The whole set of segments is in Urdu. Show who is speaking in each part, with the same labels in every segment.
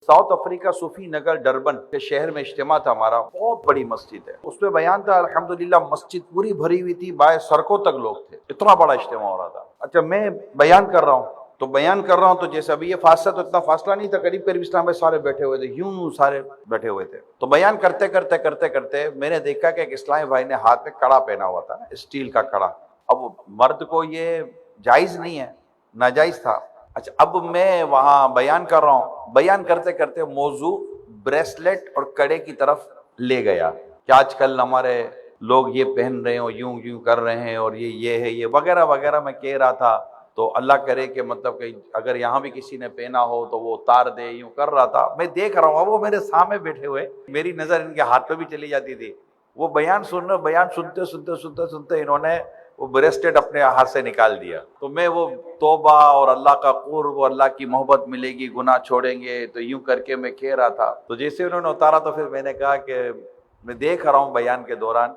Speaker 1: ساؤتھ افریقہ صوفی نگر ڈربن کے شہر میں اجتماع تھا ہمارا، بہت بڑی مسجد ہے، اس پہ بیان تھا، الحمدللہ مسجد پوری بھری ہوئی تھی، بائیں سڑکوں تک لوگ تھے، اتنا بڑا اجتماع ہو رہا تھا۔ اچھا میں بیان کر رہا ہوں تو جیسے ابھی یہ فاصلہ تو اتنا فاصلہ نہیں تھا، قریب قریب اسلام میں سارے بیٹھے ہوئے تھے، یوں سارے بیٹھے ہوئے تھے، تو بیان کرتے میں نے دیکھا کہ ایک اسلامی بھائی نے ہاتھ میں کڑا پہنا ہوا تھا، اسٹیل کا کڑا۔ اب مرد کو یہ جائز نہیں ہے، ناجائز تھا۔ اچھا اب میں وہاں بیان کر رہا ہوں، بیان کرتے موضوع بریسلیٹ اور کڑے کی طرف لے گیا کہ آج کل ہمارے لوگ یہ پہن رہے ہیں، یوں کر رہے ہیں، اور یہ ہے، یہ وغیرہ وغیرہ میں کہہ رہا تھا۔ تو اللہ کرے کہ مطلب کہ اگر یہاں بھی کسی نے پہنا ہو تو وہ اتار دے، یوں کر رہا تھا۔ میں دیکھ رہا ہوں، اب وہ میرے سامنے بیٹھے ہوئے، میری نظر ان کے ہاتھ پہ بھی چلی جاتی تھی، وہ بیان سنتے انہوں نے وہ بریسلیٹ اپنے ہاتھ سے نکال دیا۔ تو میں وہ توبہ اور اللہ کا قرب اور اللہ کی محبت ملے گی، گناہ چھوڑیں گے، تو یوں کر کے میں کہہ رہا تھا۔ تو جیسے انہوں نے اتارا تو پھر میں نے کہا کہ میں دیکھ رہا ہوں بیان کے دوران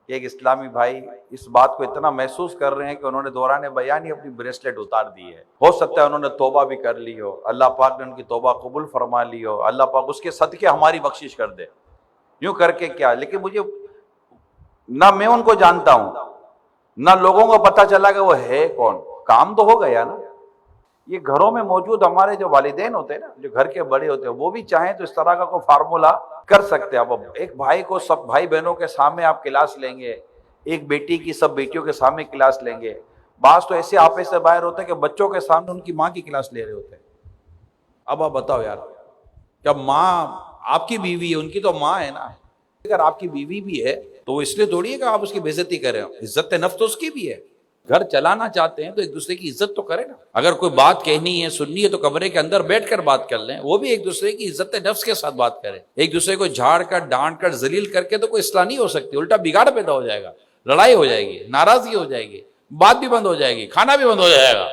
Speaker 1: کہ ایک اسلامی بھائی اس بات کو اتنا محسوس کر رہے ہیں کہ انہوں نے دوران بیان ہی اپنی بریسلیٹ اتار دی ہے۔ ہو سکتا ہے انہوں نے توبہ بھی کر لی ہو، اللہ پاک نے ان کی توبہ قبول فرما لی ہو، اللہ پاک اس کے صدقے ہماری بخشش کر دے۔ یوں کر کے کیا، لیکن مجھے نہ میں ان کو جانتا ہوں، نہ لوگوں کو پتہ چلا کہ وہ ہے کون، کام تو ہو گیا نا۔ یہ گھروں میں موجود ہمارے جو والدین ہوتے ہیں نا، جو گھر کے بڑے ہوتے ہیں، وہ بھی چاہیں تو اس طرح کا کوئی فارمولا کر سکتے ہیں۔ اب ایک بھائی کو سب بھائی بہنوں کے سامنے آپ کلاس لیں گے، ایک بیٹی کی سب بیٹیوں کے سامنے کلاس لیں گے، بعض تو ایسے آپے سے باہر ہوتے ہیں کہ بچوں کے سامنے ان کی ماں کی کلاس لے رہے ہوتے ہیں۔ اب آپ بتاؤ یار، جب ماں آپ کی بیوی ہے، ان کی تو ماں ہے نا، اگر آپ کی بیوی بھی ہے تو وہ اس لیے تھوڑی ہے کہ آپ اس کی بے عزتی کریں، عزت نفس تو اس کی بھی ہے۔ گھر چلانا چاہتے ہیں تو ایک دوسرے کی عزت تو کرے نا۔ اگر کوئی بات کہنی ہے، سننی ہے، تو کمرے کے اندر بیٹھ کر بات کر لیں، وہ بھی ایک دوسرے کی عزت نفس کے ساتھ بات کریں۔ ایک دوسرے کو جھاڑ کر، ڈانٹ کر، ذلیل کر کے تو کوئی اصلاح نہیں ہو سکتی، الٹا بگاڑ پیدا ہو جائے گا، لڑائی ہو جائے گی، ناراضگی ہو جائے گی، بات بھی بند ہو جائے گی، کھانا بھی بند ہو جائے گا،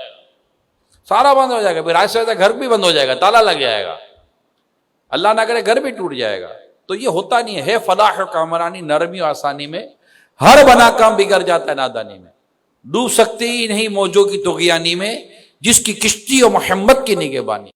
Speaker 1: سارا بند ہو جائے گا، پھر آہستہ آہستہ گھر بھی بند ہو جائے گا، تالا لگ جائے گا، اللہ نہ کرے گھر بھی ٹوٹ جائے گا۔ تو یہ ہوتا نہیں ہے فلاح و کامرانی، نرمی و آسانی میں، ہر بنا کام بگڑ جاتا ہے نادانی میں۔ ڈوب سکتی ہی نہیں موجوں کی طغیانی میں، جس کی کشتی و محمد کی نگہبانی۔